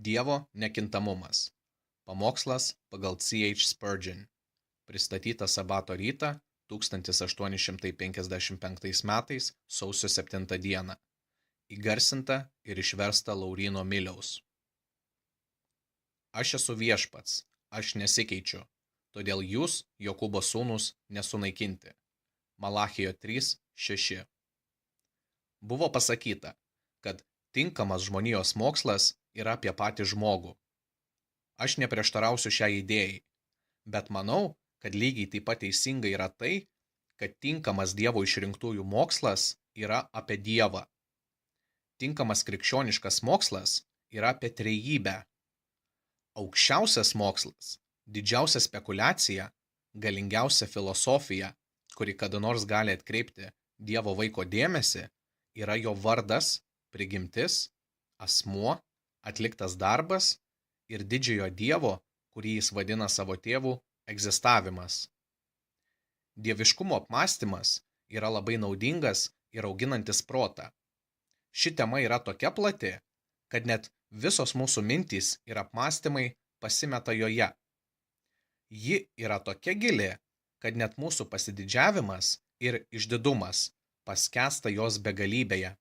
Dievo nekintamumas. Pamokslas pagal C.H. Spurgeon. Pristatyta Sabato rytą 1855 metais sausio 7 dieną. Įgarsinta ir išversta Lauryno Miliaus. Aš esu viešpats, aš nesikeičiu, todėl jūs, Jokūbo sūnūs, nesunaikinti. Malachijo 3:6. Buvo pasakyta, kad tinkamas žmonijos mokslas yra apie patį žmogų. Aš neprieštarausiu šiai idėjai, bet manau, kad lygiai taip pat teisinga yra tai, kad tinkamas Dievo išrinktųjų mokslas yra apie Dievą. Tinkamas krikščioniškas mokslas yra apie trejybę. Aukščiausias mokslas, didžiausia spekulacija, galingiausia filosofija, kuri kada nors gali atkreipti Dievo vaiko dėmesį, yra jo vardas, prigimtis, asmuo, atliktas darbas ir didžiojo Dievo, kurį jis vadina savo tėvu, egzistavimas. Dieviškumo apmąstymas yra labai naudingas ir auginantis protą. Ši tema yra tokia plati, kad net visos mūsų mintys ir apmąstymai pasimeta joje. Ji yra tokia gili, kad net mūsų pasididžiavimas ir išdidumas paskęsta jos begalybėje.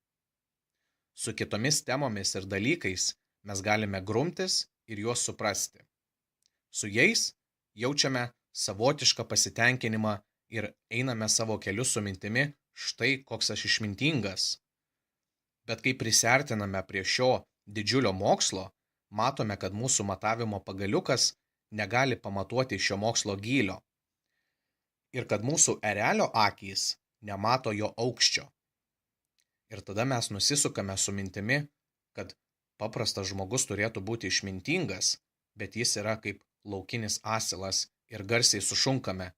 Su kitomis temomis ir dalykais mes galime grumtis ir juos suprasti. Su jais jaučiame savotišką pasitenkinimą ir einame savo keliu su mintimi, štai koks aš išmintingas. Bet kai prisiartiname prie šio didžiulio mokslo, matome, kad mūsų matavimo pagaliukas negali pamatuoti šio mokslo gylio ir kad mūsų erelio akys nemato jo aukščio. Ir tada mes nusisukame su mintimi, kad paprastas žmogus turėtų būti išmintingas, bet jis yra kaip laukinis asilas ir garsiai sušunkame: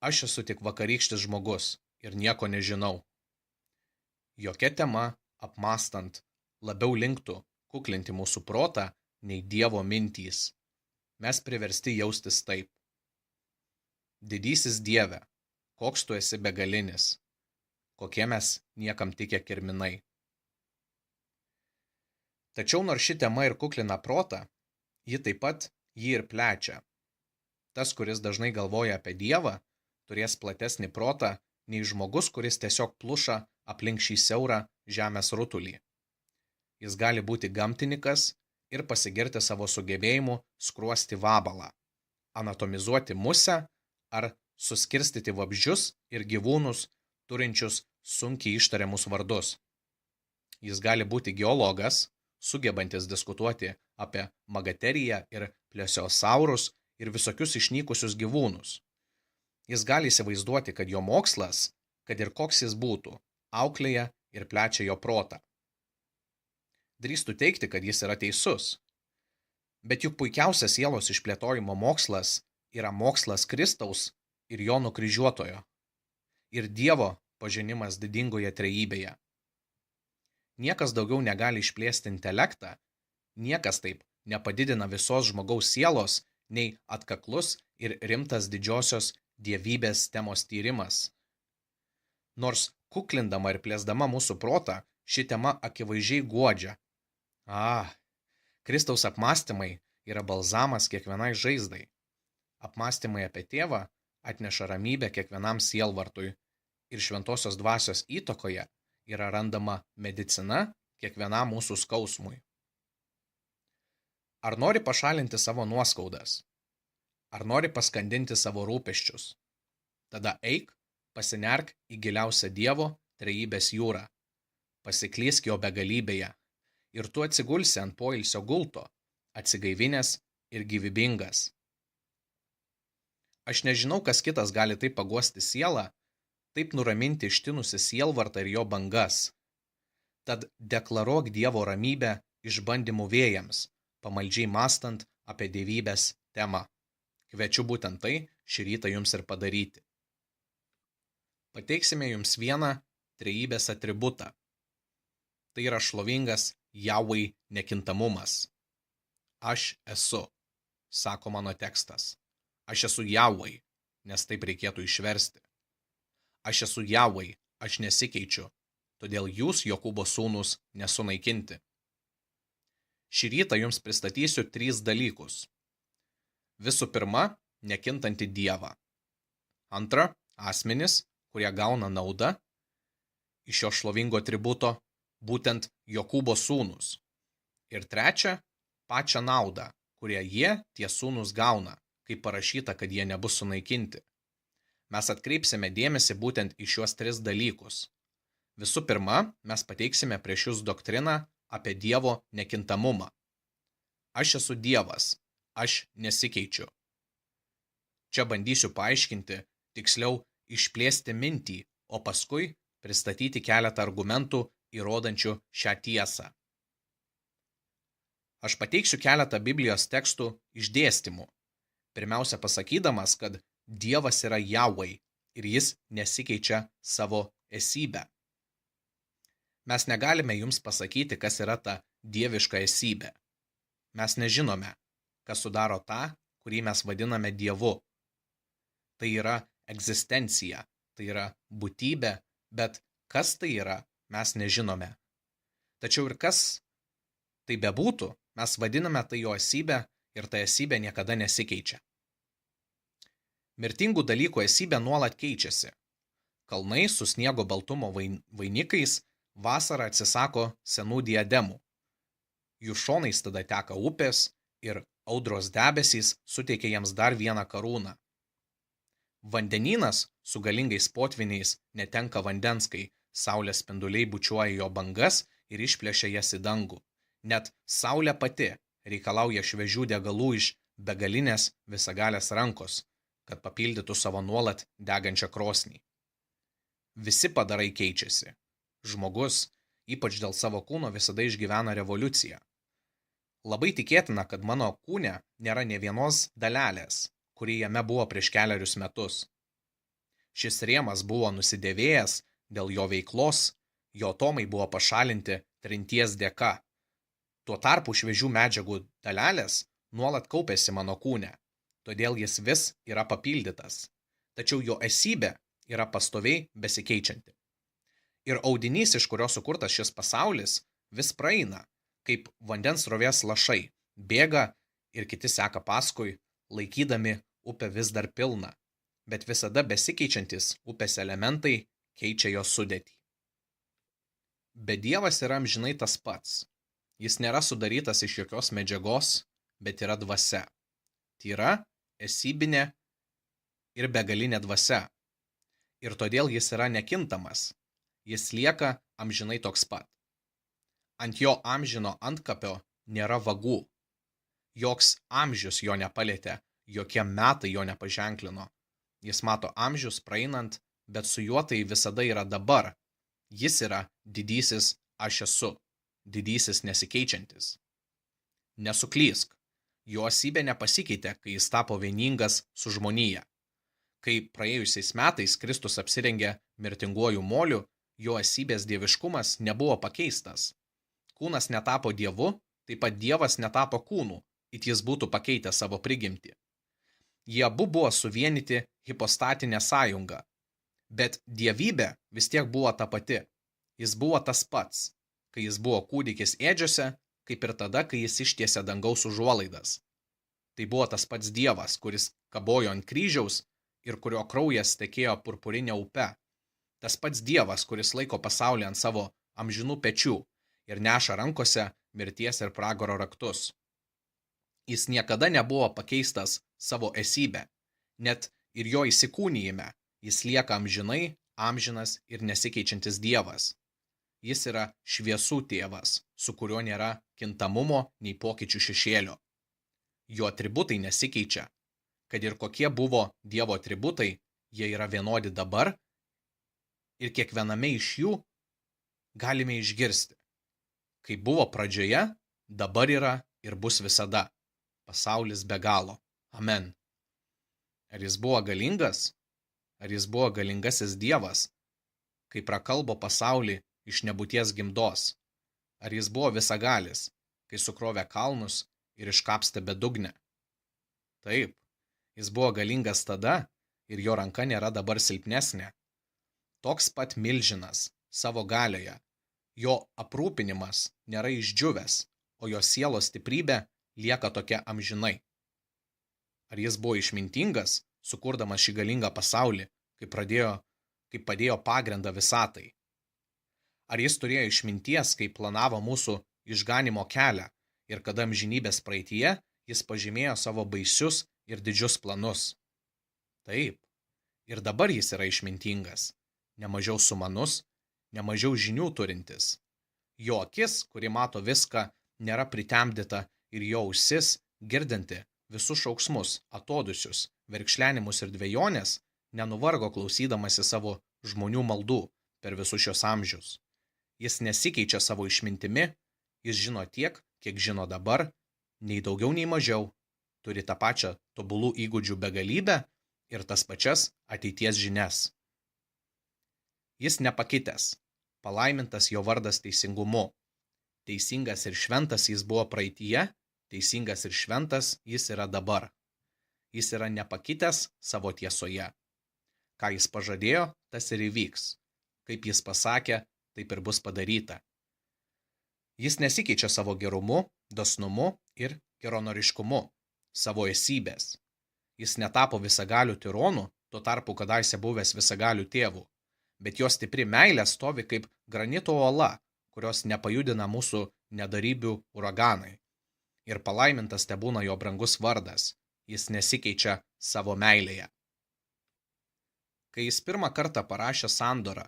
aš esu tik vakarykštis žmogus ir nieko nežinau. Jokia tema, apmąstant, labiau linktų kuklinti mūsų protą nei Dievo mintys. Mes priversti jaustis taip. Didysis Dieve, koks tu esi begalinis, kokie mes niekam tikę kirminai. Tačiau nors ši tema ir kuklina protą, ji taip pat jį ir plečia. Tas, kuris dažnai galvoja apie Dievą, turės platesnį protą nei žmogus, kuris tiesiog pluša aplink šį siaurą žemės rutulį. Jis gali būti gamtininkas ir pasigirti savo sugebėjimu skruosti vabalą, anatomizuoti musę ar suskirstyti vabzdžius ir gyvūnus, turinčius sunkiai ištariamus vardus. Jis gali būti geologas, sugebantis diskutuoti apie magateriją ir plesiosaurus ir visokius išnykusius gyvūnus. Jis gali įsivaizduoti, kad jo mokslas, kad ir koks jis būtų, auklėja ir plečia jo protą. Drįstu teigti, kad jis yra teisus. Bet juk puikiausias sielos išplėtojimo mokslas yra mokslas Kristaus ir jo nukryžiuotojo ir Dievo pažinimas didingoje trejybėje. Niekas daugiau negali išplėsti intelektą, niekas taip nepadidina visos žmogaus sielos, nei atkaklus ir rimtas didžiosios dievybės temos tyrimas. Nors kuklindama ir plėsdama mūsų protą, ši tema akivaizdžiai guodžia. Kristaus apmąstymai yra balzamas kiekvienai žaizdai. Apmąstymai apie tėvą atneša ramybę kiekvienam sielvartui ir šventosios dvasios įtakoje yra randama medicina kiekvienam mūsų skausmui. Ar nori pašalinti savo nuoskaudas? Ar nori paskandinti savo rūpesčius? Tada eik, pasinerk į giliausią Dievo trejybės jūrą. Pasiklysk jo begalybėje ir tu atsigulsi ant poilsio gulto, atsigaivinęs ir gyvybingas. Aš nežinau, kas kitas gali taip paguosti sielą, taip nuraminti ištinusi sielvartą ir jo bangas. Tad deklaruok Dievo ramybę išbandymų vėjams, pamaldžiai mąstant apie dievybės temą. Kviečiu būtent tai šį rytą jums ir padaryti. Pateiksime jums vieną trejybės atributą. Tai yra šlovingas Jahvei nekintamumas. Aš esu, sako mano tekstas. Aš esu Jahvei, nes taip reikėtų išversti. Aš esu Jahvei, aš nesikeičiu, todėl jūs, Jokūbo sūnūs, nesunaikinti. Šį rytą jums pristatysiu 3 dalykus. Visų pirma, nekintantį Dievą. Antra, asmenys, kurie gauna naudą iš šio šlovingo atributo, būtent Jokūbo sūnūs. Ir trečia, pačią naudą, kurią jie, tie sūnūs, gauna, kaip parašyta, kad jie nebus sunaikinti. Mes atkreipsime dėmesį būtent į šiuos 3 dalykus. Visų pirma, mes pateiksime prieš jūs doktriną apie Dievo nekintamumą. Aš esu Dievas, aš nesikeičiu. Čia bandysiu paaiškinti, tiksliau išplėsti mintį, o paskui pristatyti keletą argumentų įrodančių šią tiesą. Aš pateiksiu keletą Biblijos tekstų išdėstymų. Pirmiausia pasakydamas, kad Dievas yra Jahveh ir jis nesikeičia savo esybę. Mes negalime jums pasakyti, kas yra ta dieviška esybė. Mes nežinome, kas sudaro tą, kurį mes vadiname Dievu. Tai yra egzistencija, tai yra būtybė, bet kas tai yra, mes nežinome. Tačiau ir kas tai bebūtų, mes vadiname tai jo esybę ir ta esybė niekada nesikeičia. Mirtingų dalykų esybė nuolat keičiasi. Kalnai su sniego baltumo vainikais vasarą atsisako senų diademų. Jų šonais tada teka upės ir audros debesys suteikia jiems dar vieną karūną. Vandenynas su galingais potviniais netenka vandens, kai saulės spinduliai bučiuoja jo bangas ir išplėšia jas į dangų. Net saulė pati reikalauja šviežių degalų iš begalinės visagalės rankos, kad papildytų savo nuolat degančią krosnį. Visi padarai keičiasi. Žmogus, ypač dėl savo kūno, visada išgyvena revoliuciją. Labai tikėtina, kad mano kūne nėra nė vienos dalelės, kuri jame buvo prieš kelerius metus. Šis rėmas buvo nusidėvėjęs dėl jo veiklos, jo atomai buvo pašalinti trinties dėka. Tuo tarpu šviežių medžiagų dalelės nuolat kaupėsi mano kūne, todėl jis vis yra papildytas. Tačiau jo esybė yra pastoviai besikeičianti. Ir audinys, iš kurio sukurtas šis pasaulis, vis praeina, kaip vandens srovės lašai, bėga ir kiti seka paskui, laikydami upę vis dar pilną, bet visada besikeičiantis upės elementai keičia jos sudėtį. Bet Dievas yra amžinai tas pats. Jis nėra sudarytas iš jokios medžiagos, bet yra dvasia. Tyra, esybinė ir begalinė dvasia. Ir todėl jis yra nekintamas. Jis lieka amžinai toks pat. Ant jo amžino antkapio nėra vagų. Joks amžius jo nepalietė, jokie metai jo nepaženklino. Jis mato amžius praeinant, bet su juo tai visada yra dabar. Jis yra didysis aš esu, didysis nesikeičiantis. Nesuklysk, jo esybė nepasikeitė, kai jis tapo vieningas su žmonija. Kai praėjusiais metais Kristus apsirengė mirtinguoju moliu, jo esybės dieviškumas nebuvo pakeistas. Kūnas netapo Dievu, taip pat Dievas netapo kūnu, it jis būtų pakeitęs savo prigimtį. Jie abu buvo suvienyti hipostatinę sąjungą, bet dievybė vis tiek buvo ta pati. Jis buvo tas pats, kai jis buvo kūdikis ėdžiose, kaip ir tada, kai jis ištiesė dangaus užuolaidas. Tai buvo tas pats Dievas, kuris kabojo ant kryžiaus ir kurio kraujas tekėjo purpurinė upe. Tas pats Dievas, kuris laiko pasaulį ant savo amžinų pečių ir neša rankose mirties ir pragaro raktus. Jis niekada nebuvo pakeistas savo esybę, net ir jo įsikūnijime jis lieka amžinai, amžinas ir nesikeičiantis Dievas. Jis yra šviesų tėvas, su kuriuo nėra kintamumo nei pokyčių šešėlio. Jo atributai nesikeičia. Kad ir kokie buvo Dievo atributai, jie yra vienodi dabar ir kiekviename iš jų galime išgirsti. Kaip buvo pradžioje, dabar yra ir bus visada. Pasaulis be galo. Amen. Ar jis buvo galingas? Ar jis buvo galingasis Dievas, kai prakalbo pasaulį iš nebūties gimdos? Ar jis buvo visagalis, kai sukrovė kalnus ir iškapstė bedugnę? Taip, jis buvo galingas tada ir jo ranka nėra dabar silpnesnė. Toks pat milžinas savo galioje, jo aprūpinimas nėra išdžiūvęs, o jo sielos stiprybė lieka tokia amžinai. Ar jis buvo išmintingas, sukurdamas šį galingą pasaulį, kai padėjo pagrindą visatai? Ar jis turėjo išminties, kai planavo mūsų išganimo kelią ir kada amžinybės praeityje jis pažymėjo savo baisius ir didžius planus? Taip, ir dabar jis yra išmintingas, nemažiau sumanus, nemažiau žinių turintis. Jo akis, kuri mato viską, nėra pritemdyta ir jo ausis, girdinti visus šauksmus, atodusius, verkšlenimus ir dvejonės, nenuvargo klausydamasi savo žmonių maldų per visus šios amžius. Jis nesikeičia savo išmintimi, jis žino tiek, kiek žino dabar, nei daugiau, nei mažiau, turi tą pačią tobulų įgūdžių begalybę ir tas pačias ateities žinias. Jis nepakitęs, palaimintas jo vardas teisingumu. Teisingas ir šventas jis buvo praeityje, teisingas ir šventas jis yra dabar. Jis yra nepakitęs savo tiesoje. Ką jis pažadėjo, tas ir įvyks. Kaip jis pasakė, taip ir bus padaryta. Jis nesikeičia savo gerumu, dosnumu ir geranoriškumu, savo esybės. Jis netapo visagalių tironų, tuo tarpu kadaise buvęs visagalių tėvų, bet jo stipri meilė stovi kaip granito uola, kurios nepajudina mūsų nedarybių uraganai. Ir palaimintas tebūna jo brangus vardas, jis nesikeičia savo meilėje. Kai jis pirmą kartą parašė sandorą,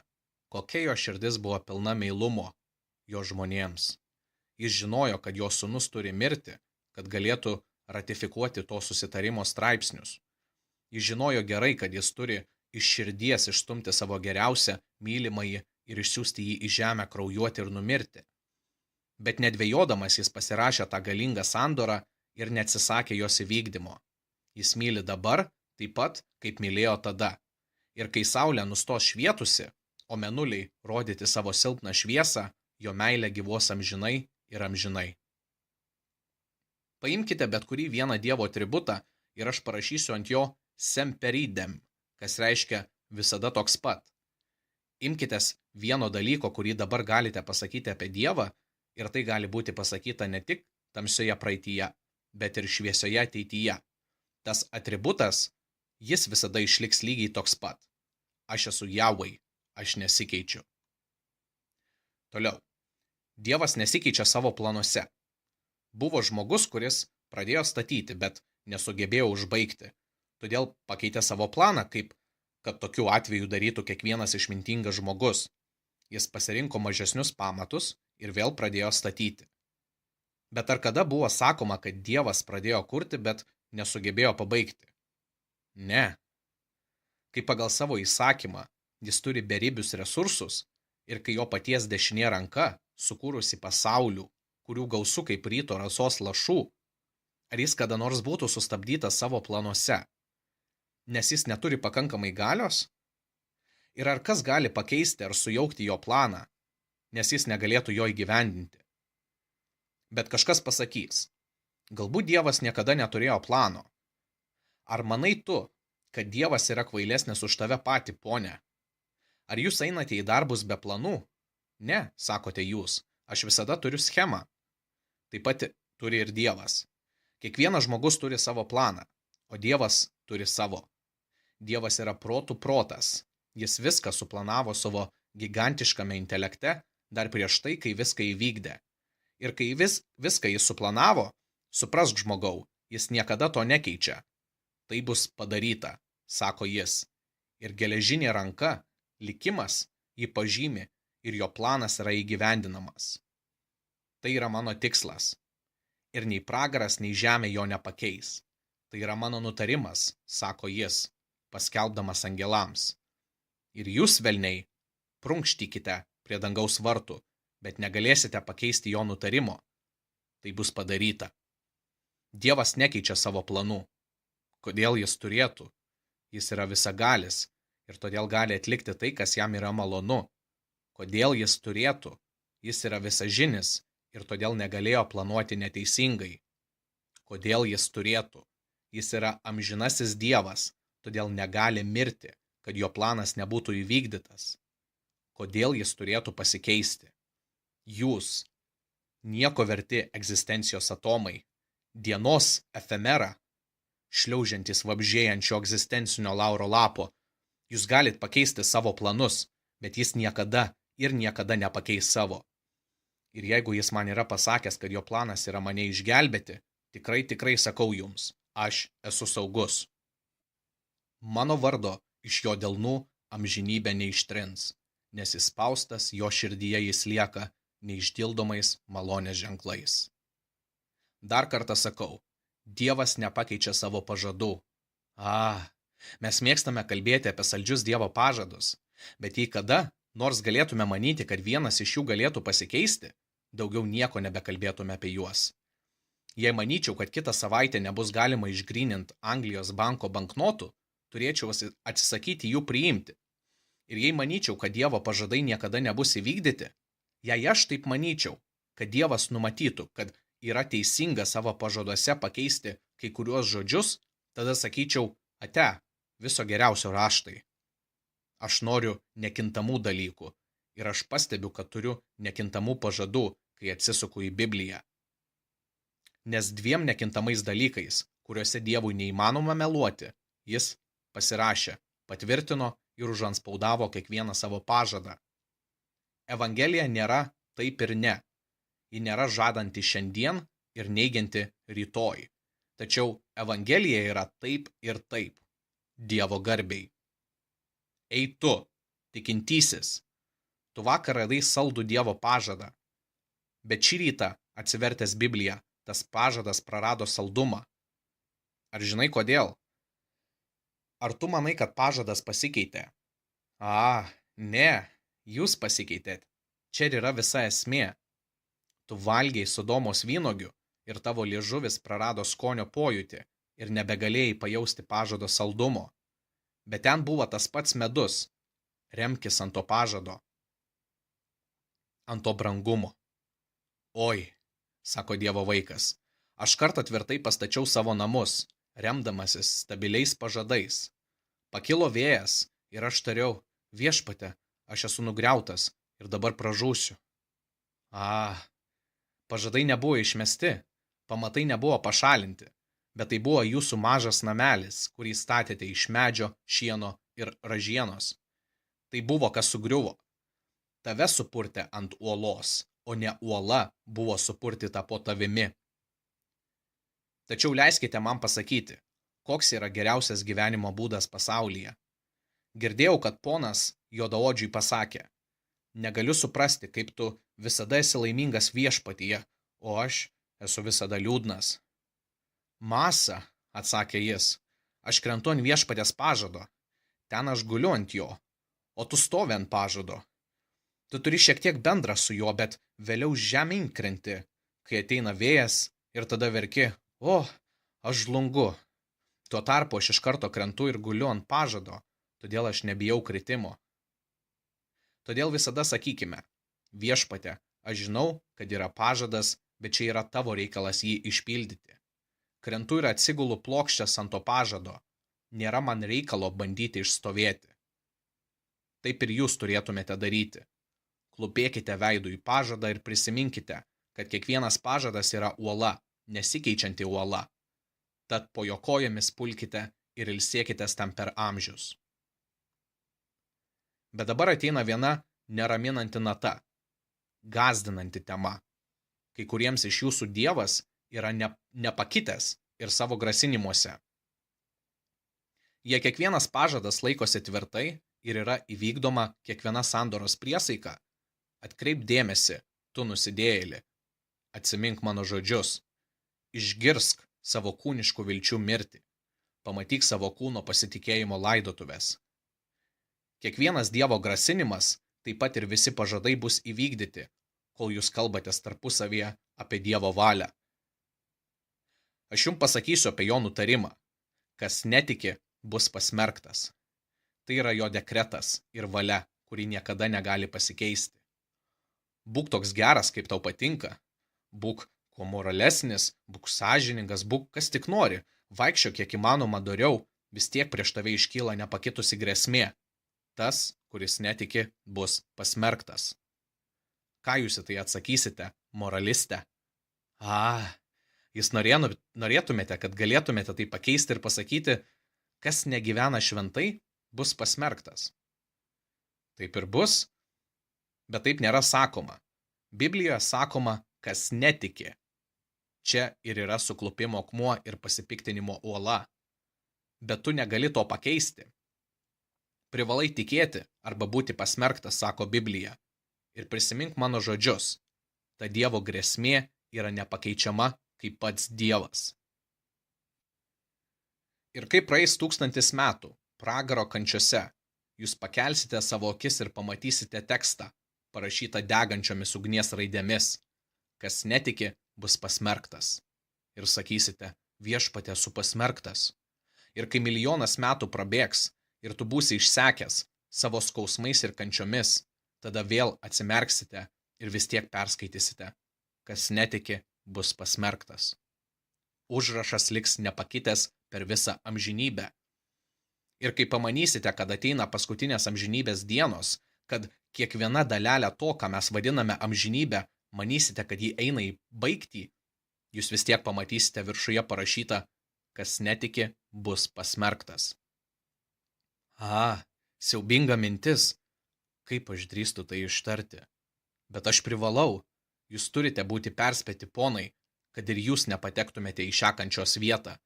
kokia jo širdis buvo pilna meilumo jo žmonėms. Jis žinojo, kad jo sūnus turi mirti, kad galėtų ratifikuoti to susitarimo straipsnius. Jis žinojo gerai, kad jis turi iš širdies išstumti savo geriausią mylimąjį ir išsiųsti jį į žemę kraujuoti ir numirti. Bet nedvejodamas jis pasirašė tą galingą sandorą ir neatsisakė jos įvykdymo. Jis myli dabar taip pat, kaip mylėjo tada. Ir kai saulė nustos švietusi, o mėnuliai rodyti savo silpną šviesą, jo meilė gyvuos amžinai ir amžinai. Paimkite bet kurį vieną Dievo atributą ir aš parašysiu ant jo semperidem, kas reiškia visada toks pat. Imkitės vieno dalyko, kurį dabar galite pasakyti apie Dievą, ir tai gali būti pasakyta ne tik tamsioje praeityje, bet ir šviesioje ateityje. Tas atributas, jis visada išliks lygiai toks pat. Aš esu Jahveh, aš nesikeičiu. Toliau. Dievas nesikeičia savo planuose. Buvo žmogus, kuris pradėjo statyti, bet nesugebėjo užbaigti. Todėl pakeitė savo planą, kaip kad tokiu atveju darytų kiekvienas išmintingas žmogus. Jis pasirinko mažesnius pamatus ir vėl pradėjo statyti. Bet ar kada buvo sakoma, kad Dievas pradėjo kurti, bet nesugebėjo pabaigti? Ne. Kai pagal savo įsakymą jis turi beribius resursus ir kai jo paties dešinė ranka sukūrusi pasaulių, kurių gausu kaip ryto rasos lašų, ar jis kada nors būtų sustabdytas savo planuose, nes jis neturi pakankamai galios? Ir ar kas gali pakeisti ar sujaukti jo planą, nes jis negalėtų jo įgyvendinti? Bet kažkas pasakys, galbūt Dievas niekada neturėjo plano. Ar manai tu, kad Dievas yra kvailesnis už tave patį, pone? Ar jūs einate į darbus be planų? Ne, sakote jūs, aš visada turiu schemą. Taip pat turi ir Dievas. Kiekvienas žmogus turi savo planą, o Dievas turi savo. Dievas yra protų protas. Jis viską suplanavo savo gigantiškame intelekte dar prieš tai, kai viską įvykdė. Ir kai viską jis suplanavo, suprask žmogau, jis niekada to nekeičia. Tai bus padaryta, sako jis. Ir geležinė ranka, likimas, jį pažymi ir jo planas yra įgyvendinamas. Tai yra mano tikslas. Ir nei pragaras, nei žemė jo nepakeis. Tai yra mano nutarimas, sako jis, paskelbdamas angelams. Ir jūs, velniai, prunkštykite prie dangaus vartų, bet negalėsite pakeisti jo nutarimo. Tai bus padaryta. Dievas nekeičia savo planų. Kodėl jis turėtų? Jis yra visagalis ir todėl gali atlikti tai, kas jam yra malonu. Kodėl jis turėtų? Jis yra visažinis ir todėl negalėjo planuoti neteisingai. Kodėl jis turėtų? Jis yra amžinasis Dievas, todėl negali mirti, kad jo planas nebūtų įvykdytas. Kodėl jis turėtų pasikeisti? Jūs nieko verti egzistencijos atomai, dienos efemera, šliaužiantys vabzdžiai egzistencinio lauro lapo. Jūs galit pakeisti savo planus, bet jis niekada ir niekada nepakeis savo. Ir jeigu jis man yra pasakęs, kad jo planas yra mane išgelbėti, tikrai sakau jums, aš esu saugus. Mano vardo iš jo delnų amžinybė neištrins, nes įspaustas jo širdyje jis lieka neišdildomais malonės ženklais. Dar kartą sakau, Dievas nepakeičia savo pažadų. Mes mėgstame kalbėti apie saldžius Dievo pažadus, bet jei kada nors galėtume manyti, kad vienas iš jų galėtų pasikeisti, daugiau nieko nebekalbėtume apie juos. Jei manyčiau, kad kitą savaitę nebus galima išgryninti Anglijos banko banknotų, turėčiau atsisakyti jų priimti. Ir jei manyčiau, kad Dievo pažadai niekada nebus įvykdyti, jei aš taip manyčiau, kad Dievas numatytų, kad yra teisinga savo pažaduose pakeisti kai kuriuos žodžius, tada sakyčiau, ate, viso geriausio raštai. Aš noriu nekintamų dalykų ir aš pastebiu, kad turiu nekintamų pažadų, kai atsisuku į Bibliją. Nes dviem nekintamais dalykais, kuriuose Dievui neįmanoma meluoti, jis pasirašė, patvirtino ir užanspaudavo kiekvieną savo pažadą. Evangelija nėra taip ir ne. Ji nėra žadanti šiandien ir neigianti rytoj. Tačiau Evangelija yra taip ir taip. Dievo garbei. Ei tu, tikintysis, tu vakar radai saldų Dievo pažadą. Bet šį rytą, atsivertęs Bibliją, tas pažadas prarado saldumą. Ar žinai kodėl? Ar tu manai, kad pažadas pasikeitė? Ne, jūs pasikeitėt. Čia ir yra visa esmė. Tu valgiai Sodomos vynuogių ir tavo liežuvis prarado skonio pojūtį ir nebegalėjai pajausti pažado saldumo. Bet ten buvo tas pats medus. Remkis ant to pažado. Ant to brangumo. Oi, sako Dievo vaikas, aš kartą tvirtai pastačiau savo namus, remdamasis stabiliais pažadais. Pakilo vėjas ir aš tariau, viešpate, aš esu nugriautas ir dabar pražūsiu. Pažadai nebuvo išmesti, pamatai nebuvo pašalinti, bet tai buvo jūsų mažas namelis, kurį statėte iš medžio, šieno ir ražienos. Tai buvo, kas sugriuvo. Tave supurtė ant uolos, o ne uola buvo supurtyta po tavimi. Tačiau leiskite man pasakyti, koks yra geriausias gyvenimo būdas pasaulyje. Girdėjau, kad ponas juodaodžiui pasakė, negaliu suprasti, kaip tu visada esi laimingas viešpatyje, o aš esu visada liūdnas. Masa, atsakė jis, aš krentu ant viešpatės pažado, ten aš guliu ant jo, o tu stovi ant pažado. Tu turi šiek tiek bendra su juo, bet vėliau žemyn krenti, kai ateina vėjas ir tada verki, aš žlungu. Tuo tarpu aš iš karto krentu ir guliu ant pažado, todėl aš nebijau kritimo. Todėl visada sakykime, viešpate, aš žinau, kad yra pažadas, bet čia yra tavo reikalas jį išpildyti. Krentu ir atsigulu plokščias ant to pažado, nėra man reikalo bandyti išstovėti. Taip ir jūs turėtumėte daryti. Klupėkite veidu į pažadą ir prisiminkite, kad kiekvienas pažadas yra uola, nesikeičianti uola. Tad po jo kojomis pulkite ir ilsėkitės ten per amžius. Bet dabar ateina viena neraminanti nata, gąsdinanti tema. Kai kuriems iš jūsų Dievas yra nepakitęs ir savo grasinimuose. Jei kiekvienas pažadas laikosi tvirtai ir yra įvykdoma kiekviena sandoros priesaika, atkreip dėmesį, tu nusidėjėli, atsimink mano žodžius, išgirsk savo kūniškų vilčių mirtį, pamatyk savo kūno pasitikėjimo laidotuves. Kiekvienas Dievo grasinimas, taip pat ir visi pažadai bus įvykdyti, kol jūs kalbatės tarpusavyje apie Dievo valią. Aš jums pasakysiu apie jo nutarimą. Kas netiki, bus pasmerktas. Tai yra jo dekretas ir valia, kuri niekada negali pasikeisti. Būk toks geras, kaip tau patinka. Būk kuo moralesnis, būk sąžiningas, būk kas tik nori. Vaikščiok kiek įmanoma doriau, vis tiek prieš tave iškyla nepakitusi grėsmė. Tas, kuris netiki, bus pasmerktas. Ką jūs į tai atsakysite, Moralistė. Jūs norėtumėte, kad galėtumėte tai pakeisti ir pasakyti, kas negyvena šventai, bus pasmerktas. Taip ir bus, bet taip nėra sakoma. Biblijoje sakoma, kas netiki. Čia ir yra suklupimo akmuo ir pasipiktinimo uola. Bet tu negali to pakeisti. Privalai tikėti arba būti pasmerktas, sako Biblija. Ir prisimink mano žodžius. Ta Dievo grėsmė yra nepakeičiama kaip pats Dievas. Ir kai praeis 1000 metų, pragaro kančiose, jūs pakelsite savo akis ir pamatysite tekstą, parašytą degančiomis ugnies raidėmis. Kas netiki, bus pasmerktas. Ir sakysite, viešpatie, esu pasmerktas. Ir kai 1 000 000 metų prabėgs ir tu būsi išsekęs savo skausmais ir kančiomis, tada vėl atsimerksite ir vis tiek perskaitysite. Kas netiki, bus pasmerktas. Užrašas liks nepakitęs per visą amžinybę. Ir kai pamanysite, kad ateina paskutinės amžinybės dienos, kad kiekviena dalelė to, ką mes vadiname amžinybę, manysite, kad ji eina į baigtį, jūs vis tiek pamatysite viršuje parašyta, kas netiki, bus pasmerktas. Siaubinga mintis. Kaip aš drįstu tai ištarti? Bet aš privalau. Jūs turite būti perspėti, ponai, kad ir jūs nepatektumėte į šią kančios vietą.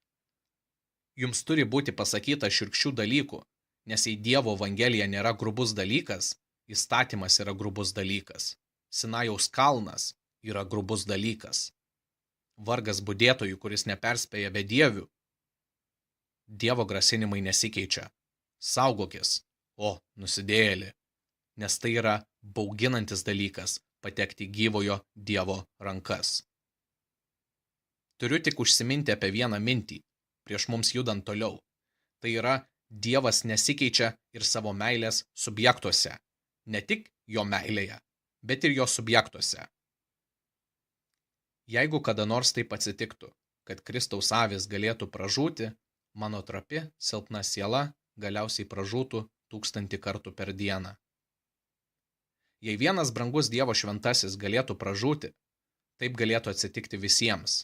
Jums turi būti pasakyta šiurkščių dalykų, nes jei Dievo evangelija nėra grubus dalykas, įstatymas yra grubus dalykas. Sinajaus kalnas yra grubus dalykas. Vargas budėtojų, kuris neperspėja bedievių. Dievo grasinimai nesikeičia. Saugokis, nusidėjėli, nes tai yra bauginantis dalykas patekti gyvojo Dievo rankas. Turiu tik užsiminti apie vieną mintį, prieš mums judant toliau. Tai yra, Dievas nesikeičia ir savo meilės subjektuose. Ne tik jo meilėje, bet ir jo subjektuose. Jeigu kada nors taip atsitiktų, kad Kristaus avis galėtų pražūti, mano trapi, silpna siela galiausiai pražūtų 1000 kartų per dieną. Jei vienas brangus Dievo šventasis galėtų pražūti, taip galėtų atsitikti visiems,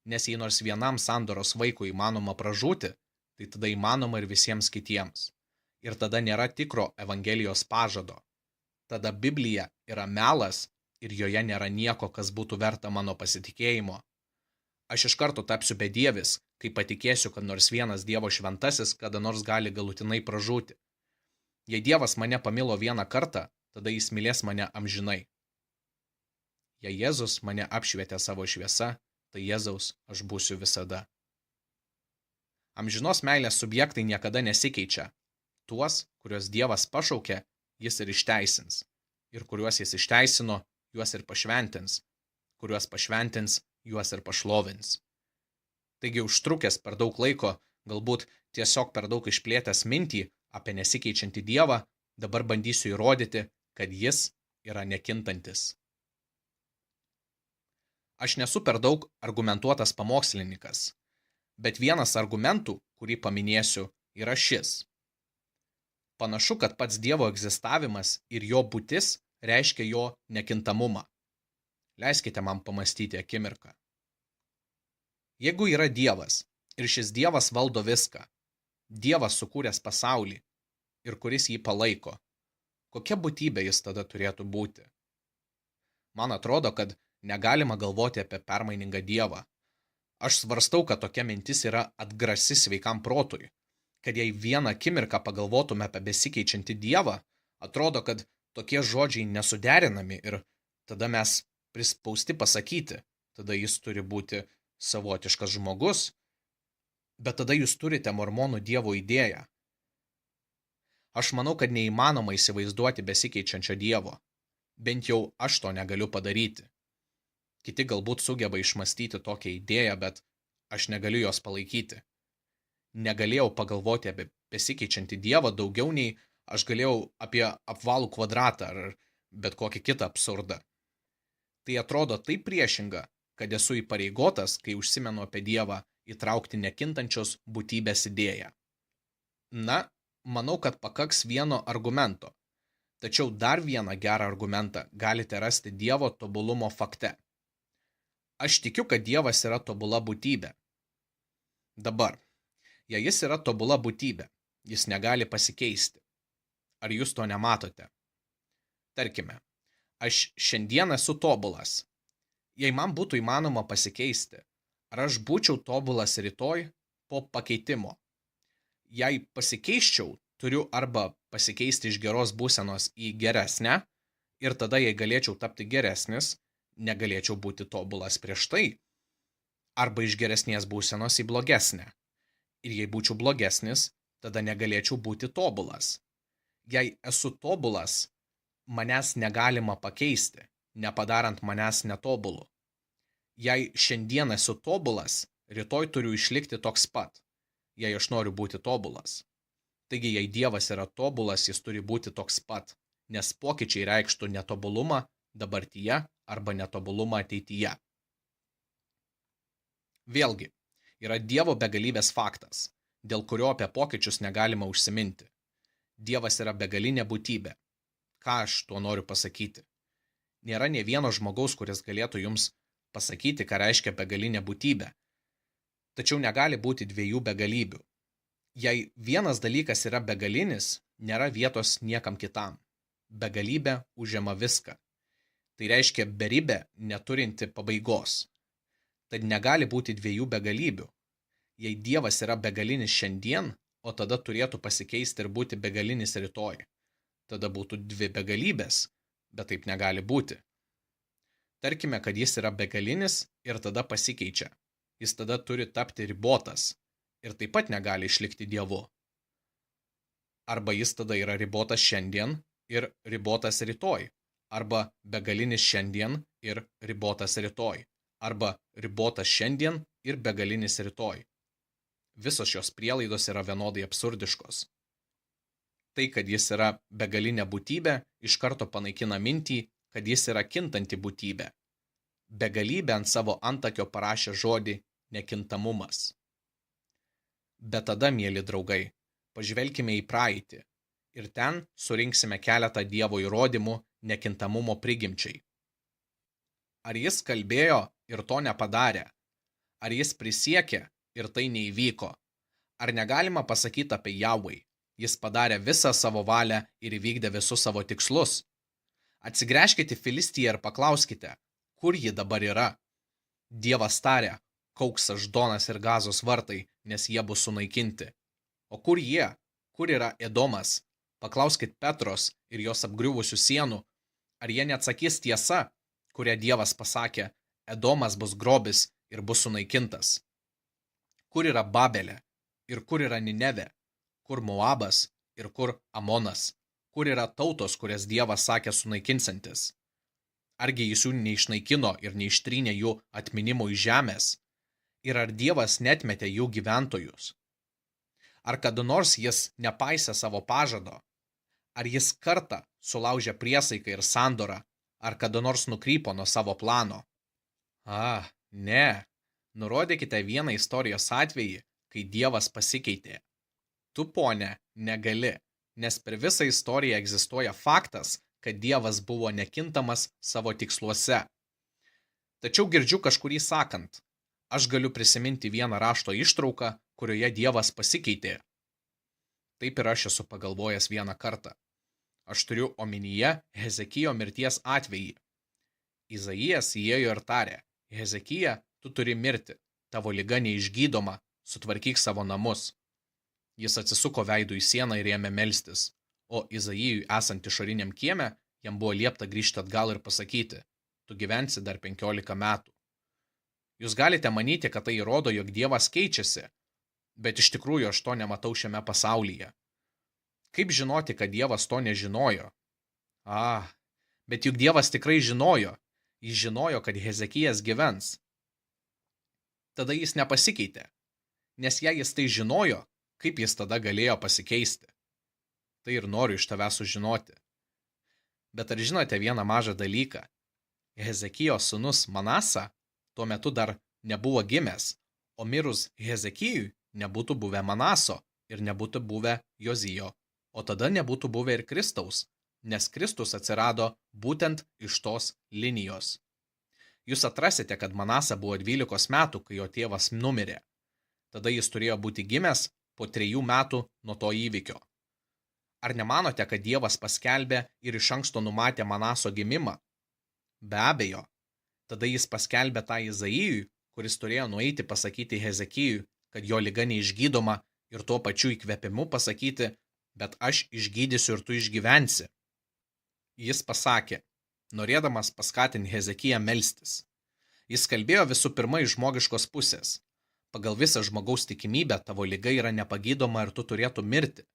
nes jei nors vienam sandoros vaikui įmanoma pražūti, tai tada įmanoma ir visiems kitiems. Ir tada nėra tikro Evangelijos pažado. Tada Biblija yra melas ir joje nėra nieko, kas būtų verta mano pasitikėjimo. Aš iš karto tapsiu bedievis, kai patikėsiu, kad nors vienas Dievo šventasis kada nors gali galutinai pražūti. Jei Dievas mane pamilo vieną kartą, tada jis mylės mane amžinai. Jei Jėzus mane apšvietė savo šviesa, tai Jėzaus aš būsiu visada. Amžinos meilės subjektai niekada nesikeičia. Tuos, kuriuos Dievas pašaukė, jis ir išteisins. Ir kuriuos jis išteisino, juos ir pašventins. Kuriuos pašventins, juos ir pašlovins. Taigi užtrukęs per daug laiko, galbūt tiesiog per daug išplėtęs mintį apie nesikeičiantį Dievą, dabar bandysiu įrodyti, kad jis yra nekintantis. Aš nesu per daug argumentuotas pamokslininkas, bet vienas argumentų, kurį paminėsiu, yra šis. Panašu, kad pats Dievo egzistavimas ir jo būtis reiškia jo nekintamumą. Leiskite man pamastyti akimirką. Jeigu yra Dievas ir šis Dievas valdo viską, Dievas sukūręs pasaulį ir kuris jį palaiko, kokia būtybė jis tada turėtų būti? Man atrodo, kad negalima galvoti apie permainingą Dievą. Aš svarstau, kad tokia mintis yra atgrasi sveikam protui, kad jei vieną akimirką pagalvotume apie besikeičiantį Dievą, atrodo, kad tokie žodžiai nesuderinami ir tada mes prispausti pasakyti, tada jis turi būti savotiškas žmogus, bet tada jūs turite mormonų Dievo idėją. Aš manau, kad neįmanoma įsivaizduoti besikeičiančio Dievo. Bent jau aš to negaliu padaryti. Kiti galbūt sugeba išmastyti tokią idėją, bet aš negaliu jos palaikyti. Negalėjau pagalvoti apie besikeičiantį Dievą daugiau nei aš galėjau apie apvalų kvadratą ar bet kokį kitą absurdą. Tai atrodo taip priešinga, kad esu įpareigotas, kai užsimenu apie Dievą, įtraukti nekintančios būtybės idėją. Na, manau, kad pakaks vieno argumento. Tačiau dar vieną gerą argumentą galite rasti Dievo tobulumo fakte. Aš tikiu, kad Dievas yra tobula būtybė. Dabar, jei jis yra tobula būtybė, jis negali pasikeisti. Ar jūs to nematote? Tarkime, aš šiandien esu tobulas. Jei man būtų įmanoma pasikeisti, ar aš būčiau tobulas rytoj po pakeitimo? Jei pasikeisčiau, turiu arba pasikeisti iš geros būsenos į geresnę ir tada, jei galėčiau tapti geresnis, negalėčiau būti tobulas prieš tai. Arba iš geresnės būsenos į blogesnę. Ir jei būčiau blogesnis, tada negalėčiau būti tobulas. Jei esu tobulas, manęs negalima pakeisti, nepadarant manęs netobulu. Jei šiandien esu tobulas, rytoj turiu išlikti toks pat, jei aš noriu būti tobulas. Taigi, jei Dievas yra tobulas, jis turi būti toks pat, nes pokyčiai reikštų netobulumą dabartyje arba netobulumą ateityje. Vėlgi, yra Dievo begalybės faktas, dėl kurio apie pokyčius negalima užsiminti. Dievas yra begalinė būtybė. Ką aš tuo noriu pasakyti? Nėra nė vieno žmogaus, kuris galėtų jums pasakyti, ką reiškia begalinė būtybė. Tačiau negali būti dviejų begalybių. Jei vienas dalykas yra begalinis, nėra vietos niekam kitam. Begalybė užima viską. Tai reiškia beribė neturinti pabaigos. Tad negali būti dviejų begalybių. Jei Dievas yra begalinis šiandien, o tada turėtų pasikeisti ir būti begalinis rytoj. Tada būtų dvi begalybės, bet taip negali būti. Tarkime, kad jis yra begalinis ir tada pasikeičia. Jis tada turi tapti ribotas ir taip pat negali išlikti Dievu. Arba jis tada yra ribotas šiandien ir ribotas rytoj. Arba begalinis šiandien ir ribotas rytoj. Arba ribotas šiandien ir begalinis rytoj. Visos šios prielaidos yra vienodai absurdiškos. Tai, kad jis yra begalinė būtybė, iš karto panaikina mintį, kad jis yra kintanti būtybė. Begalybė ant savo antakio parašė žodį nekintamumas. Bet tada, mieli draugai, pažvelkime į praeitį ir ten surinksime keletą Dievo įrodymų nekintamumo prigimčiai. Ar jis kalbėjo ir to nepadarė? Ar jis prisiekė ir tai neįvyko? Ar negalima pasakyti apie Jahvę? Jis padarė visą savo valią ir įvykdė visus savo tikslus. Atsigręžkite į Filistiją ir paklauskite, kur ji dabar yra. Dievas tarė, kauks Ašdonas ir Gazos vartai, nes jie bus sunaikinti. O kur jie? Kur yra Edomas? Paklauskit Petros ir jos apgriuvusių sienų. Ar jie neatsakys tiesa, kurią Dievas pasakė, Edomas bus grobis ir bus sunaikintas? Kur yra Babelė ir kur yra Ninevė? Kur Moabas ir kur Amonas? Kur yra tautos, kurias Dievas sakė sunaikinsantis? Argi jis jų neišnaikino ir neištrynė jų atminimo iš žemės? Ir ar Dievas netmetė jų gyventojus? Ar kada nors jis nepaisė savo pažado? Ar jis kartą sulaužė priesaiką ir sandorą? Ar kada nors nukrypo nuo savo plano? Ne. Nurodykite vieną istorijos atvejį, kai Dievas pasikeitė. Tu, ponė, negali, nes per visą istoriją egzistuoja faktas, kad Dievas buvo nekintamas savo tiksluose. Tačiau girdžiu kažkurį sakant, aš galiu prisiminti vieną rašto ištrauką, kurioje Dievas pasikeitė. Taip ir aš esu pagalvojęs vieną kartą. Aš turiu omenyje Hezekijo mirties atvejį. Izaijas įėjo ir tarė, Hezekija, tu turi mirti, tavo liga neišgydoma, sutvarkyk savo namus. Jis atsisuko veidu į sieną ir ėmė melstis, o Izaijui esant išoriniam kieme, jam buvo liepta grįžti atgal ir pasakyti, tu gyvensi dar 15 metų. Jūs galite manyti, kad tai įrodo, jog Dievas keičiasi, bet iš tikrųjų aš to nematau šiame pasaulyje. Kaip žinoti, kad Dievas to nežinojo? Bet juk Dievas tikrai žinojo. Jis žinojo, kad Hezekijas gyvens. Tada jis nepasikeitė, nes jei jis tai žinojo, kaip jis tada galėjo pasikeisti? Tai ir noriu iš tavęs sužinoti. Bet ar žinote vieną mažą dalyką? Hezekijos sūnus Manasa tuo metu dar nebuvo gimęs, o mirus Hezekijui nebūtų buvę Manaso ir nebūtų buvę Jozijo, o tada nebūtų buvę ir Kristaus, nes Kristus atsirado būtent iš tos linijos. Jūs atrasite, kad Manasa buvo 12 metų, kai jo tėvas numirė. Tada jis turėjo būti gimęs po 3 metų nuo to įvykio. Ar nemanote, kad Dievas paskelbė ir iš anksto numatė Manaso gimimą? Be abejo. Tada jis paskelbė tą Izaijui, kuris turėjo nueiti pasakyti Hezekijui, kad jo liga neišgydoma ir tuo pačiu įkvėpimu pasakyti, bet aš išgydysiu ir tu išgyvensi. Jis pasakė, norėdamas paskatinti Hezekiją melstis. Jis kalbėjo visų pirma iš žmogiškos pusės. Pagal visą žmogaus tikimybę tavo liga yra nepagydoma ir tu turėtų mirti.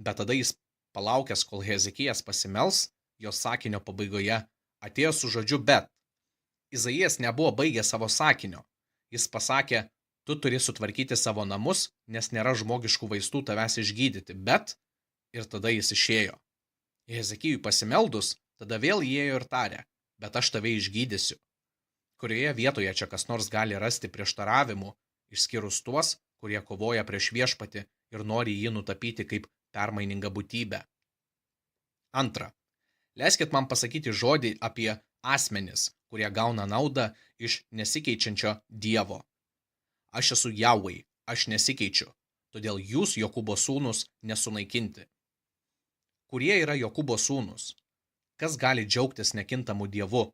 Bet tada jis palaukęs, kol Hezekijas pasimels, jos sakinio pabaigoje atėjo su žodžiu bet. Izaijas nebuvo baigęs savo sakinio. Jis pasakė, tu turi sutvarkyti savo namus, nes nėra žmogiškų vaistų tavęs išgydyti, bet ir tada jis išėjo. Hezekijui pasimeldus, tada vėl įėjo ir tarė, bet aš tave išgydysiu. Kurioje vietoje čia kas nors gali rasti prieštaravimų, išskyrus tuos, kurie kovoja prieš viešpatį ir nori jį nutapyti kaip permainingą būtybę. Antra. Leiskit man pasakyti žodį apie asmenis, kurie gauna naudą iš nesikeičiančio Dievo. Aš esu Jahveh, aš nesikeičiu, todėl jūs, Jokūbo sūnus, nesunaikinti. Kurie yra Jokūbo sūnus? Kas gali džiaugtis nekintamu Dievu?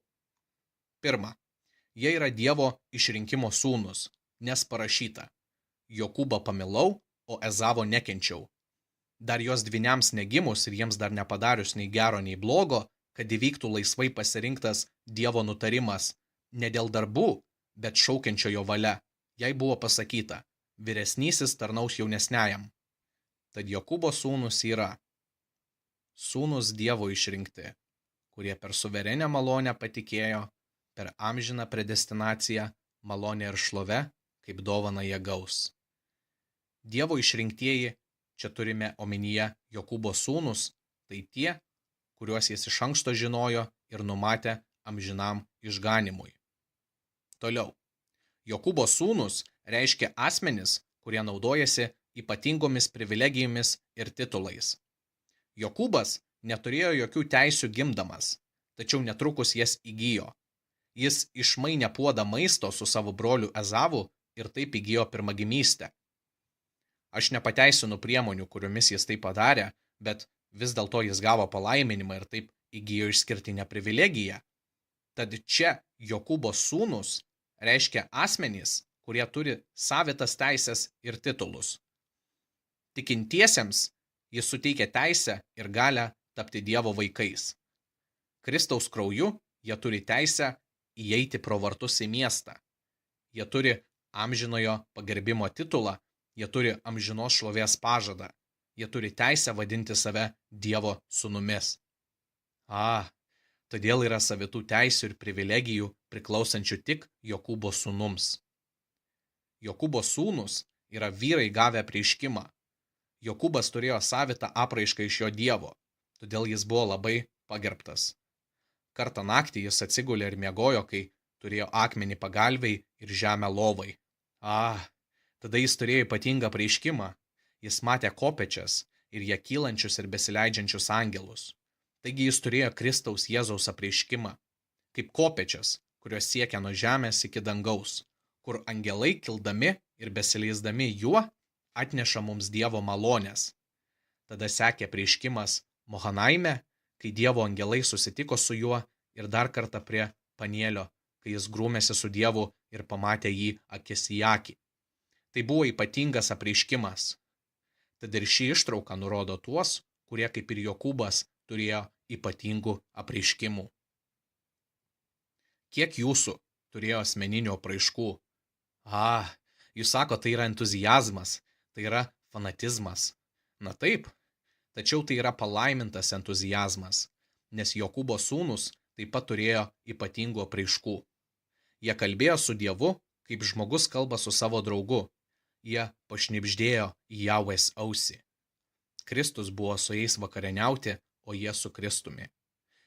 Pirma, jie yra Dievo išrinkimo sūnus, nes parašyta, Jokūbą pamilau, o Ezavo nekenčiau. Dar jos dvyniams negimus ir jiems dar nepadarius nei gero, nei blogo, kad įvyktų laisvai pasirinktas Dievo nutarimas, ne dėl darbų, bet šaukiančio jo valia. Jai buvo pasakyta, vyresnysis tarnaus jaunesniajam. Tad Jokūbo sūnus yra sūnus Dievo išrinkti, kurie per suverenę malonę patikėjo, per amžiną predestinaciją, malonę ir šlovę, kaip dovaną jie gaus. Dievo išrinktieji, čia turime omenyje Jokūbo sūnus, tai tie, kuriuos jis iš anksto žinojo ir numatė amžinam išganimui. Toliau. Jokūbo sūnus reiškia asmenis, kurie naudojasi ypatingomis privilegijomis ir titulais. Jokūbas neturėjo jokių teisių gimdamas, tačiau netrukus jas įgijo. Jis išmainė puodą maisto su savo broliu Ezavu ir taip įgijo pirmagimystę. Aš nepateisinu priemonių, kuriomis jis tai padarė, bet vis dėlto jis gavo palaiminimą ir taip įgijo išskirtinę privilegiją. Tad čia Jokūbo sūnus reiškia asmenys, kurie turi savitas teisės ir titulus. Tikintiesiems jis suteikia teisę ir galią tapti Dievo vaikais. Kristaus krauju jie turi teisę įeiti pro vartus į miestą. Jie turi amžinojo pagerbimo titulą, jie turi amžinos šlovės pažadą, jie turi teisę vadinti save Dievo sūnumis. Todėl yra savitų teisių ir privilegijų priklausančių tik Jokūbo sūnums. Jokūbo sūnus yra vyrai gavę apreiškimą. Jokūbas turėjo savitą apraišką iš jo Dievo, todėl jis buvo labai pagerbtas. Kartą naktį jis atsigulė ir miegojo, kai turėjo akmenį pagalvei ir žemę lovai. Tada jis turėjo ypatingą apreiškimą. Jis matė kopečias ir jie kylančius ir besileidžiančius angelus. Taigi jis turėjo Kristaus Jėzaus apreiškimą, kaip kopečias, kurios siekia nuo žemės iki dangaus, kur angelai kildami ir besileisdami juo atneša mums Dievo malonės. Tada sekė apreiškimas Mohanaime, kai Dievo angelai susitiko su juo ir dar kartą prie Panielio, kai jis grūmėsi su Dievu ir pamatė jį akis į akį. Tai buvo ypatingas apreiškimas. Tad ir ši ištrauka nurodo tuos, kurie kaip ir Jokūbas turėjo ypatingų apreiškimų. Kiek jūsų turėjo asmeninių apraiškų? Jūs sako, tai yra entuziazmas, tai yra fanatizmas. Na taip, tačiau tai yra palaimintas entuziazmas, nes Jokūbo sūnus taip pat turėjo ypatingų apraiškų. Jie kalbėjo su Dievu, kaip žmogus kalba su savo draugu. Jie pašnibždėjo į Jahvės ausį. Kristus buvo su jais vakarieniauti, o jie su Kristumi.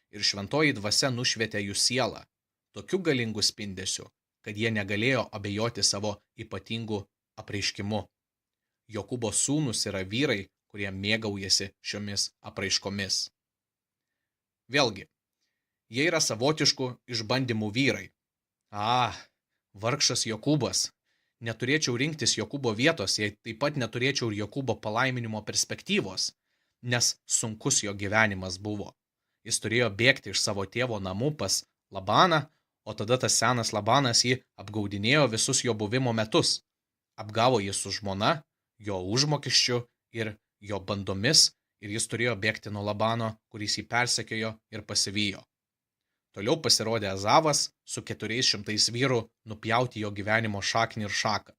Ir šventoji dvasia nušvietė jų sielą, tokiu galingu spindesiu, kad jie negalėjo abejoti savo ypatingų apreiškimu. Jokūbo sūnus yra vyrai, kurie mėgaujasi šiomis apraiškomis. Vėlgi, jie yra savotiškų išbandymų vyrai, Vargšas Jokūbas. Neturėčiau rinktis Jokūbo vietos, jei taip pat neturėčiau ir Jokūbo palaiminimo perspektyvos, nes sunkus jo gyvenimas buvo. Jis turėjo bėgti iš savo tėvo namų pas Labaną, o tada tas senas Labanas jį apgaudinėjo visus jo buvimo metus. Apgavo jį su žmona, jo užmokesčiu ir jo bandomis, ir jis turėjo bėgti nuo Labano, kuris jį persekiojo ir pasivijo. Toliau pasirodė Ezavas su 400 vyrų nupjauti jo gyvenimo šaknį ir šaką.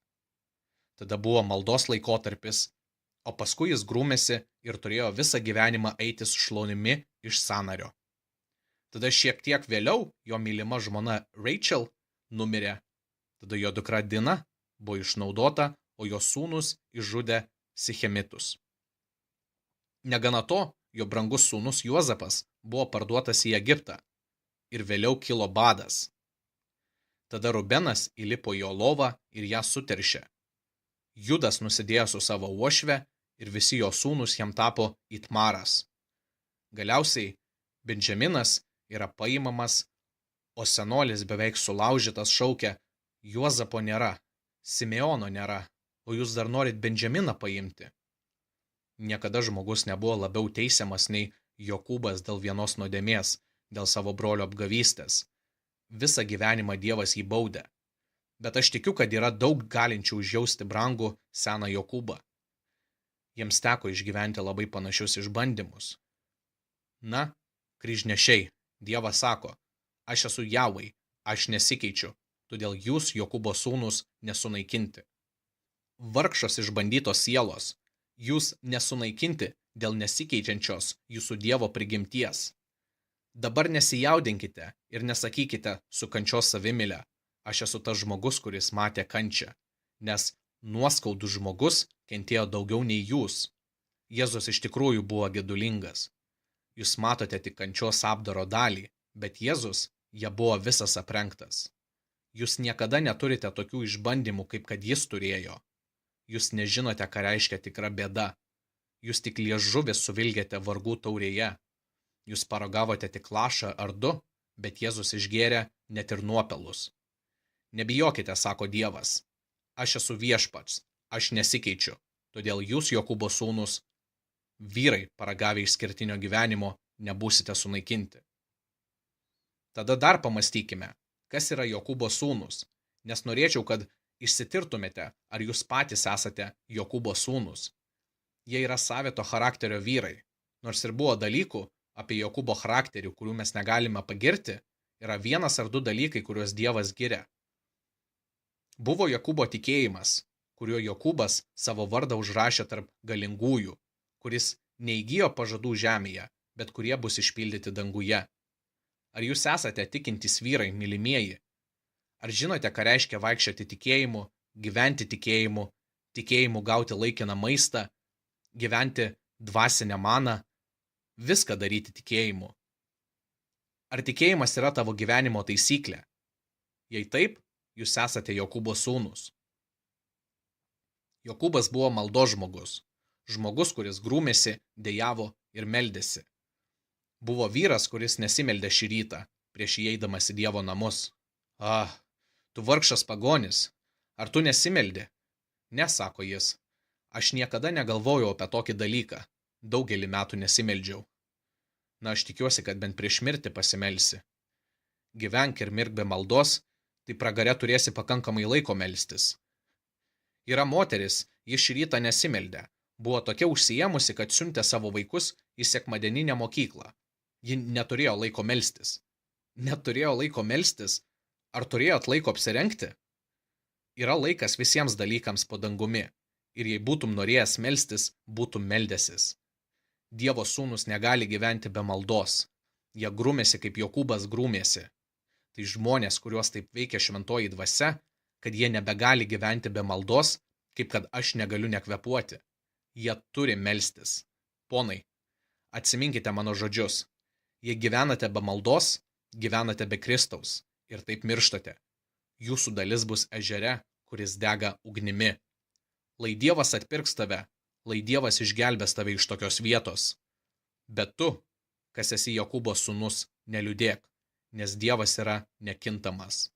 Tada buvo maldos laikotarpis, o paskui jis grūmėsi ir turėjo visą gyvenimą eiti su šlaunimi iš sąnario. Tada šiek tiek vėliau jo mylima žmona Rachel numirė. Tada jo dukra Dina buvo išnaudota, o jo sūnus išžudė Sichemitus. Negana to, jo brangus sūnus Juozapas buvo parduotas į Egiptą. Ir vėliau kilo badas. Tada Rubenas įlipo į jo lovą ir ją suteršė. Judas nusidėjo su savo uošve ir visi jo sūnus jam tapo Itmaras. Galiausiai Benjaminas yra paimamas, o senolis beveik sulaužytas šaukia: Juozapo nėra, Simeono nėra, o jūs dar norit Benjaminą paimti. Niekada žmogus nebuvo labiau teisiamas nei Jokūbas dėl vienos nuodėmės, dėl savo brolio apgavystės. Visą gyvenimą Dievas jį baudė. Bet aš tikiu, kad yra daug galinčių užjausti brangų seną Jokūbą. Jiems teko išgyventi labai panašius išbandymus. Na, kryžnešiai, Dievas sako: aš esu Jahvė, aš nesikeičiu, todėl jūs, Jokūbo sūnūs, nesunaikinti. Vargšos išbandytos sielos, jūs nesunaikinti dėl nesikeičiančios jūsų Dievo prigimties. Dabar nesijaudinkite ir nesakykite su kančios savimyle: aš esu tas žmogus, kuris matė kančią, nes nuoskaudų žmogus kentėjo daugiau nei jūs. Jėzus iš tikrųjų buvo gedulingas. Jūs matote tik kančios apdaro dalį, bet Jėzus ja buvo visas aprengtas. Jūs niekada neturite tokių išbandymų, kaip kad jis turėjo. Jūs nežinote, ką reiškia tikra bėda. Jūs tik liežuvį suvilgėte vargų taurėje. Jūs paragavote tik lašą ar du, bet Jėzus išgėrė net ir nuopelus. Nebijokite, sako Dievas. Aš esu viešpats, aš nesikeičiu, todėl jūs, Jokūbo sūnūs, vyrai paragavę išskirtinio gyvenimo, nebūsite sunaikinti. Tada dar pamastykime, kas yra Jokūbo sūnūs, nes norėčiau, kad išsitirtumėte, ar jūs patys esate Jokūbo sūnūs. Jie yra savito charakterio vyrai, nors ir buvo dalykų apie Jokūbo charakterį, kurių mes negalime pagirti, yra vienas ar du dalykai, kuriuos Dievas giria. Buvo Jokūbo tikėjimas, kuriuo Jokūbas savo vardą užrašė tarp galingųjų, kuris neįgijo pažadų žemėje, bet kurie bus išpildyti danguje. Ar jūs esate tikintys vyrai, mylimieji? Ar žinote, ką reiškia vaikščioti tikėjimu, gyventi tikėjimu, tikėjimu gauti laikiną maistą, gyventi dvasinę maną, viską daryti tikėjimu? Ar tikėjimas yra tavo gyvenimo taisyklė? Jei taip, jūs esate Jokūbo sūnūs. Jokūbas buvo maldos žmogus. Žmogus, kuris grūmėsi, dejavo ir meldėsi. Buvo vyras, kuris nesimeldė šį rytą, prieš įeidamas į Dievo namus. Tu vargšas pagonis, ar tu nesimeldi? Ne, sako jis, aš niekada negalvojau apie tokį dalyką, daugelį metų nesimeldžiau. Na, aš tikiuosi, kad bent prieš mirtį pasimelsi. Gyvenk ir mirk be maldos, tai pragare turėsi pakankamai laiko melstis. Yra moteris, ji šį rytą nesimeldė, buvo tokia užsiėmusi, kad siuntė savo vaikus į sekmadieninę mokyklą. Ji neturėjo laiko melstis. Neturėjo laiko melstis? Ar turėjot laiko apsirengti? Yra laikas visiems dalykams po dangumi, ir jei būtum norėjęs melstis, būtum meldęsis. Dievo sūnus negali gyventi be maldos. Jie grūmėsi, kaip Jokūbas grūmėsi. Tai žmonės, kuriuos taip veikia šventoji dvasia, kad jie nebegali gyventi be maldos, kaip kad aš negaliu nekvepuoti. Jie turi melstis. Ponai, atsiminkite mano žodžius. Jei gyvenate be maldos, gyvenate be Kristaus ir taip mirštate. Jūsų dalis bus ežere, kuris dega ugnimi. Lai Dievas atpirks tave, lai Dievas išgelbės tave iš tokios vietos. Bet tu, kas esi Jokūbo sūnus, neliūdėk, nes Dievas yra nekintamas.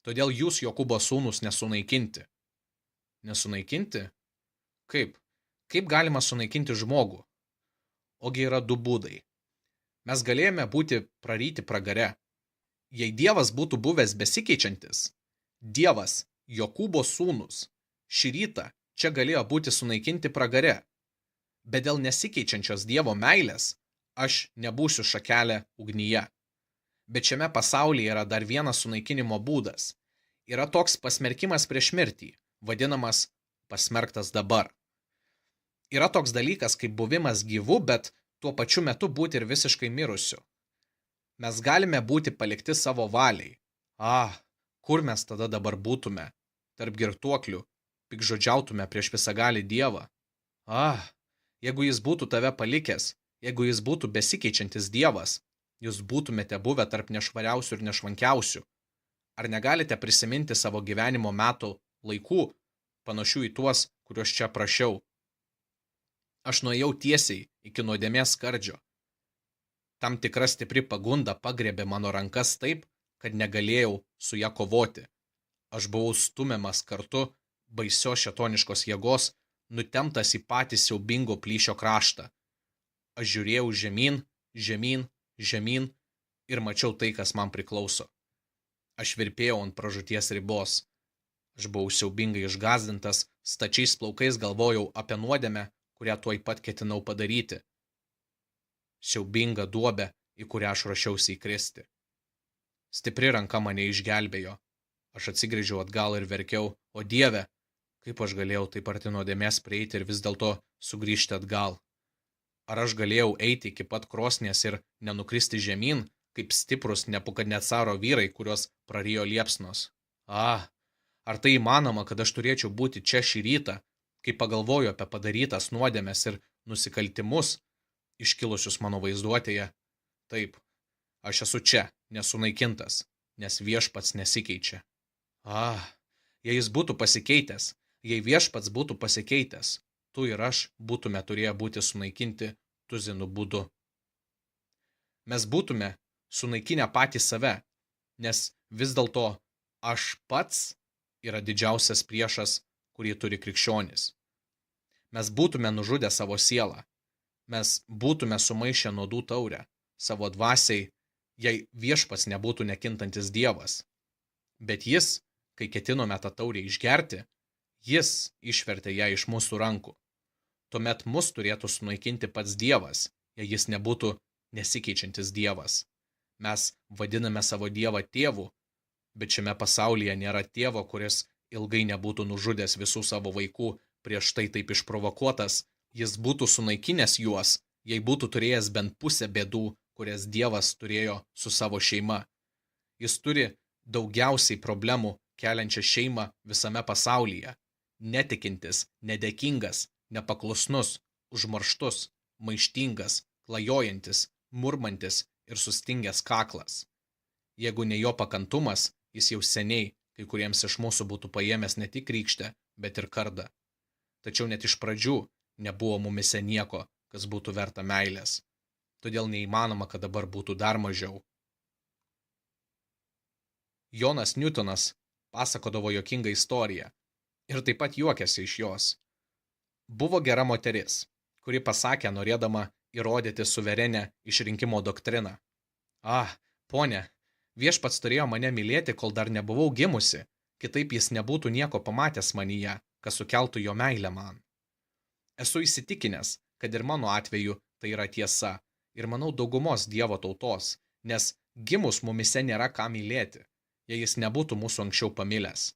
Todėl jūs, Jokūbo sūnūs, nesunaikinti. Nesunaikinti? Kaip? Kaip galima sunaikinti žmogų? Ogi yra du būdai. Mes galėjome būti praryti pragare. Jei Dievas būtų buvęs besikeičiantis, Dievas, Jokūbo sūnus, šį rytą čia galėjo būti sunaikinti pragare. Bet dėl nesikeičiančios Dievo meilės aš nebūsiu šakelė ugnyje. Bet šiame pasaulyje yra dar vienas sunaikinimo būdas. Yra toks pasmerkimas prieš mirtį, vadinamas pasmerktas dabar. Yra toks dalykas kaip buvimas gyvu, bet tuo pačiu metu būti ir visiškai mirusiu. Mes galime būti palikti savo valiai. Kur mes tada dabar būtume? Tarp girtuoklių, pikžodžiautume prieš visagalį Dievą. Jeigu jis būtų tave palikęs, jeigu jis būtų besikeičiantis Dievas, jūs būtumėte buvę tarp nešvariausių ir nešvankiausių. Ar negalite prisiminti savo gyvenimo metų laikų, panašių į tuos, kuriuos čia prašiau? Aš nuėjau tiesiai iki nuodėmės skardžio. Tam tikra stipri pagunda pagriebė mano rankas taip, kad negalėjau su ja kovoti. Aš buvau stumiamas kartu baisios šėtoniškos jėgos, nutemptas į patį siaubingo plyšio kraštą. Aš žiūrėjau žemyn, žemyn, žemyn ir mačiau tai, kas man priklauso. Aš virpėjau ant pražūties ribos. Aš buvau siaubingai išgąsdintas, stačiais plaukais galvojau apie nuodėmę, kurią tuoj pat ketinau padaryti. Siaubinga duobė, į kurią aš ruošiausi įkristi. Stipri ranka mane išgelbėjo. Aš atsigręžiau atgal ir verkiau, o Dieve, kaip aš galėjau taip arti nuodėmės prieiti ir vis dėlto sugrįžti atgal? Ar aš galėjau eiti iki pat krosnies ir nenukristi žemyn, kaip stiprus Nebukadnecaro vyrai, kuriuos prarijo liepsnos? Ar tai įmanoma, kad aš turėčiau būti čia šį rytą, kai pagalvoju apie padarytas nuodėmes ir nusikaltimus, iškilusius mano vaizduotėje? Taip, aš esu čia, nesunaikintas, nes Viešpats nesikeičia. Jei jis būtų pasikeitęs, jei Viešpats būtų pasikeitęs, tu ir aš būtume turėję būti sunaikinti tuzinų būdu. Mes būtume sunaikinę patį save, nes vis dėlto aš pats yra didžiausias priešas, kurį turi krikščionis. Mes būtume nužudę savo sielą. Mes būtume sumaišę nuodų taurę savo dvasiai, jei Viešpats nebūtų nekintantis Dievas. Bet jis, kai ketinome tą taurę išgerti, jis išvertė ją iš mūsų rankų. Tuomet mus turėtų sunaikinti pats Dievas, jei jis nebūtų nesikeičiantis Dievas. Mes vadiname savo Dievą tėvu, bet šiame pasaulyje nėra tėvo, kuris ilgai nebūtų nužudęs visų savo vaikų, prieš tai taip išprovokuotas. Jis būtų sunaikinęs juos, jei būtų turėjęs bent pusę bėdų, kurias Dievas turėjo su savo šeima. Jis turi daugiausiai problemų keliančią šeimą visame pasaulyje. Netikintis, nedėkingas, nepaklusnus, užmarštus, maištingas, klajojantis, murmantis ir sustingęs kaklas. Jeigu ne jo pakantumas, jis jau seniai kai kuriems iš mūsų būtų paėmęs ne tik rykštę, bet ir kardą. Tačiau net iš pradžių nebuvo mumise nieko, kas būtų verta meilės. Todėl neįmanoma, kad dabar būtų dar mažiau. Jonas Newtonas pasakodavo juokingą istoriją ir taip pat juokėsi iš jos. Buvo gera moteris, kuri pasakė, norėdama įrodyti suverenę išrinkimo doktriną. Ponė, Viešpats turėjo mane mylėti, kol dar nebuvau gimusi, kitaip jis nebūtų nieko pamatęs manyje, kas sukeltų jo meilę man. Esu įsitikinęs, kad ir mano atveju tai yra tiesa, ir manau daugumos Dievo tautos, nes gimus mumise nėra ką mylėti, jei jis nebūtų mūsų anksčiau pamilęs.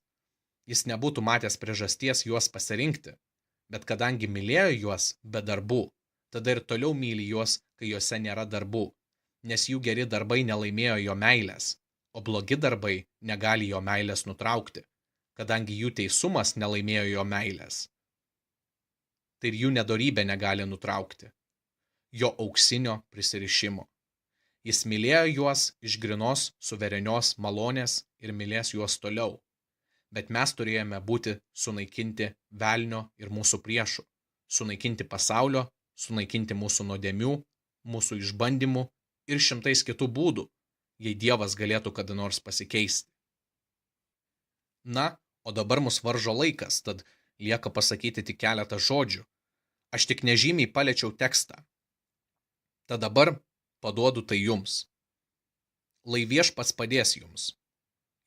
Jis nebūtų matęs priežasties juos pasirinkti, bet kadangi mylėjo juos be darbų, tada ir toliau myli juos, kai juose nėra darbų, nes jų geri darbai nelaimėjo jo meilės, o blogi darbai negali jo meilės nutraukti, kadangi jų teisumas nelaimėjo jo meilės. Tai ir jų nedorybė negali nutraukti jo auksinio prisirišimo. Jis mylėjo juos iš grynos suverenios malonės ir mylės juos toliau, bet mes turėjome būti sunaikinti velnio ir mūsų priešų, sunaikinti pasaulio, sunaikinti mūsų nuodėmių, mūsų išbandymų ir šimtais kitų būdų, jei Dievas galėtų kada nors pasikeisti. Na, o dabar mus varžo laikas, tad lieka pasakyti tik keletą žodžių. Aš tik nežymiai paliečiau tekstą. Tad dabar paduodu tai jums. Lai viešpats padės jums,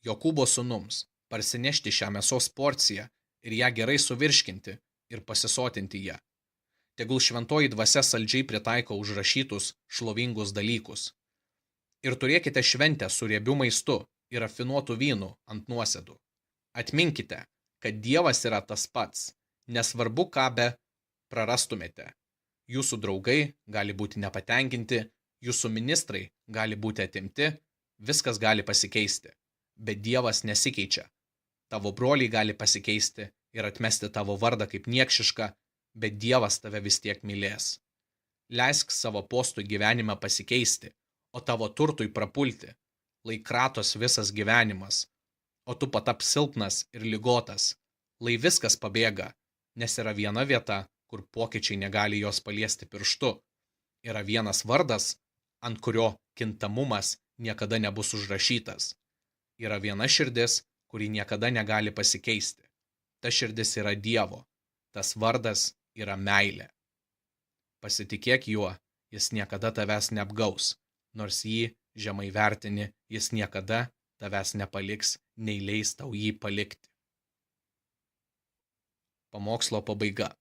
Jokūbo sūnums, parsinešti šią mėsos porciją ir ją gerai suvirškinti ir pasisotinti ją. Tegul šventoji dvasia saldžiai pritaiko užrašytus šlovingus dalykus. Ir turėkite šventę su riebiu maistu ir rafinuotu vynu ant nuosėdų. Atminkite, kad Dievas yra tas pats, nesvarbu ką be prarastumėte. Jūsų draugai gali būti nepatenkinti, jūsų ministrai gali būti atimti, viskas gali pasikeisti, bet Dievas nesikeičia. Tavo broliai gali pasikeisti ir atmesti tavo vardą kaip niekšišką, bet Dievas tave vis tiek mylės. Leisk savo postui gyvenime pasikeisti, o tavo turtui prapulti, lai kratos visas gyvenimas, o tu patap silpnas ir ligotas, lai viskas pabėga, nes yra viena vieta, kur pokyčiai negali jos paliesti pirštu. Yra vienas vardas, ant kurio kintamumas niekada nebus užrašytas. Yra viena širdis, kuri niekada negali pasikeisti. Ta širdis yra Dievo, tas vardas yra meilė. Pasitikėk juo, jis niekada tavęs neapgaus, nors jį žemai vertini, jis niekada tavęs nepaliks, nei leis tau jį palikti. Pamokslo pabaiga.